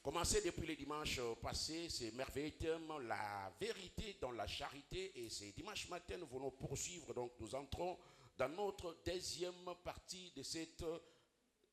commencé depuis le dimanche passé, c'est merveilleux thème, la vérité dans la charité. Et c'est dimanche matin, nous voulons poursuivre. Donc nous entrons dans notre deuxième partie de cette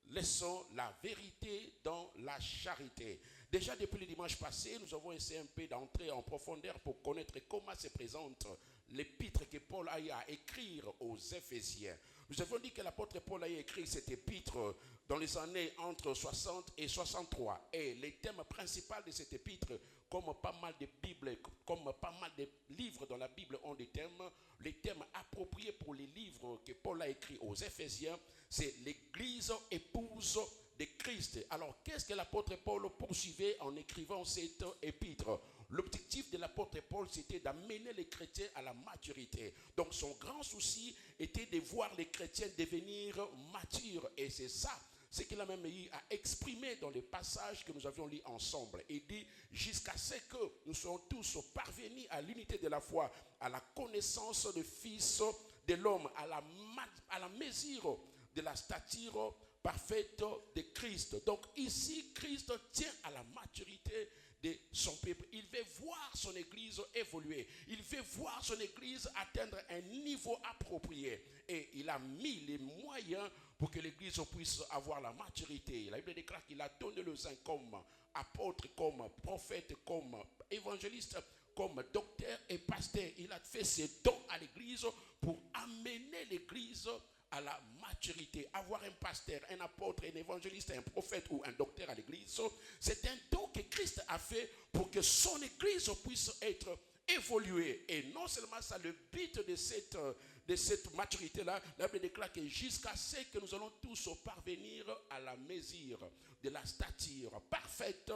leçon, la vérité dans la charité. Déjà depuis le dimanche passé, nous avons essayé un peu d'entrer en profondeur pour connaître comment se présente l'épître que Paul a eu à écrire aux Éphésiens. Nous avons dit que l'apôtre Paul a écrit cette épître dans les années entre 60 et 63. Et les thèmes principaux de cette épître, comme pas mal de Bibles, comme pas mal de livres dans la Bible ont des thèmes, les thèmes appropriés pour les livres que Paul a écrits aux Éphésiens, c'est l'Église épouse de Christ. Alors, qu'est-ce que l'apôtre Paul poursuivait en écrivant cette épître? L'objectif de l'apôtre Paul, c'était d'amener les chrétiens à la maturité. Donc, son grand souci était de voir les chrétiens devenir matures. Et c'est ça ce qu'il a même eu à exprimer dans les passages que nous avions lus ensemble. Il dit, jusqu'à ce que nous soyons tous parvenus à l'unité de la foi, à la connaissance du Fils de l'homme, à la mesure de la stature parfaite de Christ. Donc ici, Christ tient à la maturité de son peuple. Il veut voir son église évoluer. Il veut voir son église atteindre un niveau approprié. Et il a mis les moyens pour que l'église puisse avoir la maturité. La Bible déclare qu'il a donné les uns comme apôtres, comme prophètes, comme évangélistes, comme docteurs et pasteurs. Il a fait ses dons à l'église pour amener l'église à la maturité. Avoir un pasteur, un apôtre, un évangéliste, un prophète ou un docteur à l'église, c'est un don que Christ a fait pour que son église puisse être évoluée. Et non seulement ça, le but de cette maturité-là, la Bible déclare que jusqu'à ce que nous allons tous parvenir à la mesure de la stature parfaite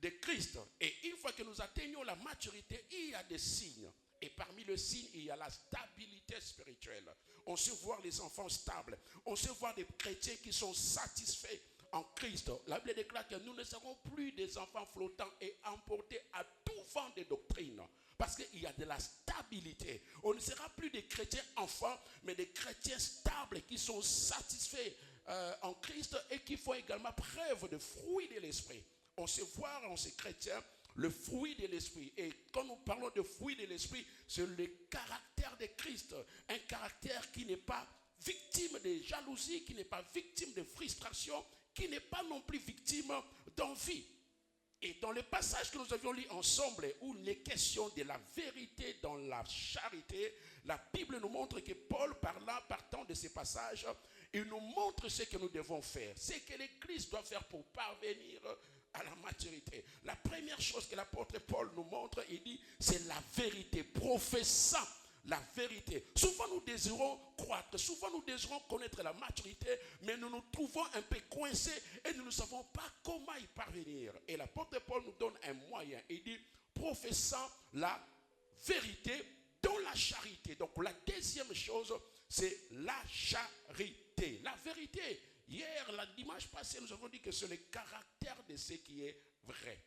de Christ. Et une fois que nous atteignons la maturité, il y a des signes. Et parmi les signes, il y a la stabilité spirituelle. On sait voir les enfants stables. On sait voir des chrétiens qui sont satisfaits en Christ. La Bible déclare que nous ne serons plus des enfants flottants et emportés à tout vent de doctrine. Parce qu'il y a de la stabilité. On ne sera plus des chrétiens enfants, mais des chrétiens stables qui sont satisfaits en Christ et qui font également preuve de fruits de l'esprit. On sait voir en ces chrétiens le fruit de l'esprit. Et quand nous parlons de fruit de l'esprit, c'est le caractère de Christ. Un caractère qui n'est pas victime de jalousie, qui n'est pas victime de frustration, qui n'est pas non plus victime d'envie. Et dans le passage que nous avions lu ensemble, où il est question de la vérité dans la charité, la Bible nous montre que Paul, partant de ces passages, il nous montre ce que nous devons faire, ce que l'Église doit faire pour parvenir à la maturité. La première chose que l'apôtre Paul nous montre, il dit, c'est la vérité, professant la vérité. Souvent nous désirons croître, souvent nous désirons connaître la maturité, mais nous nous trouvons un peu coincés et nous ne savons pas comment y parvenir. Et l'apôtre Paul nous donne un moyen. Il dit, professant la vérité dans la charité. Donc la deuxième chose, c'est la charité. La vérité. Hier, le dimanche passé, nous avons dit que c'est le caractère de ce qui est vrai.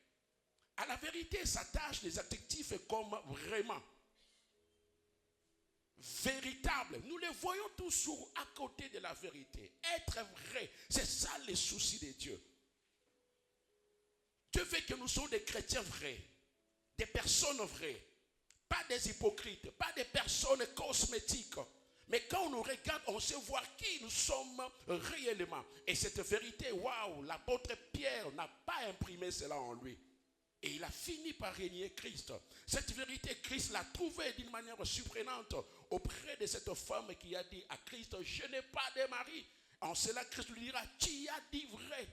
À la vérité s'attachent les adjectifs comme vraiment, véritable. Nous les voyons toujours à côté de la vérité. Être vrai, c'est ça le souci de Dieu. Dieu veut que nous soyons des chrétiens vrais, des personnes vraies, pas des hypocrites, pas des personnes cosmétiques. Mais quand on nous regarde, on sait voir qui nous sommes réellement. Et cette vérité, waouh, l'apôtre Pierre n'a pas imprimé cela en lui. Et il a fini par régner Christ. Cette vérité, Christ l'a trouvée d'une manière surprenante auprès de cette femme qui a dit à Christ, je n'ai pas de mari. En cela, Christ lui dira, tu as dit vrai.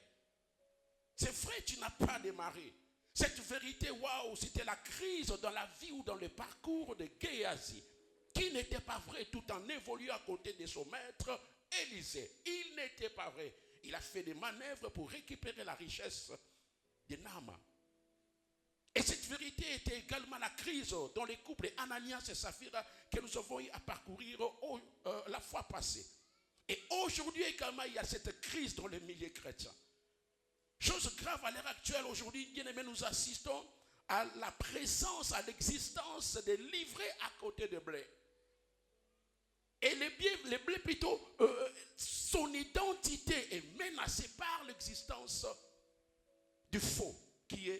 C'est vrai, tu n'as pas de mari. Cette vérité, waouh, c'était la crise dans la vie ou dans le parcours de Géasi, qui n'était pas vrai tout en évoluant à côté de son maître Élisée. Il n'était pas vrai. Il a fait des manœuvres pour récupérer la richesse de Naaman. Et cette vérité était également la crise dans les couples Ananias et Saphira que nous avons eu à parcourir la fois passée. Et aujourd'hui également, il y a cette crise dans les milieux chrétiens. Chose grave à l'heure actuelle, aujourd'hui, bien aimés, nous assistons à la présence, à l'existence des livrets à côté de blé. Et les blés plutôt, son identité est menacée par l'existence du faux. qui est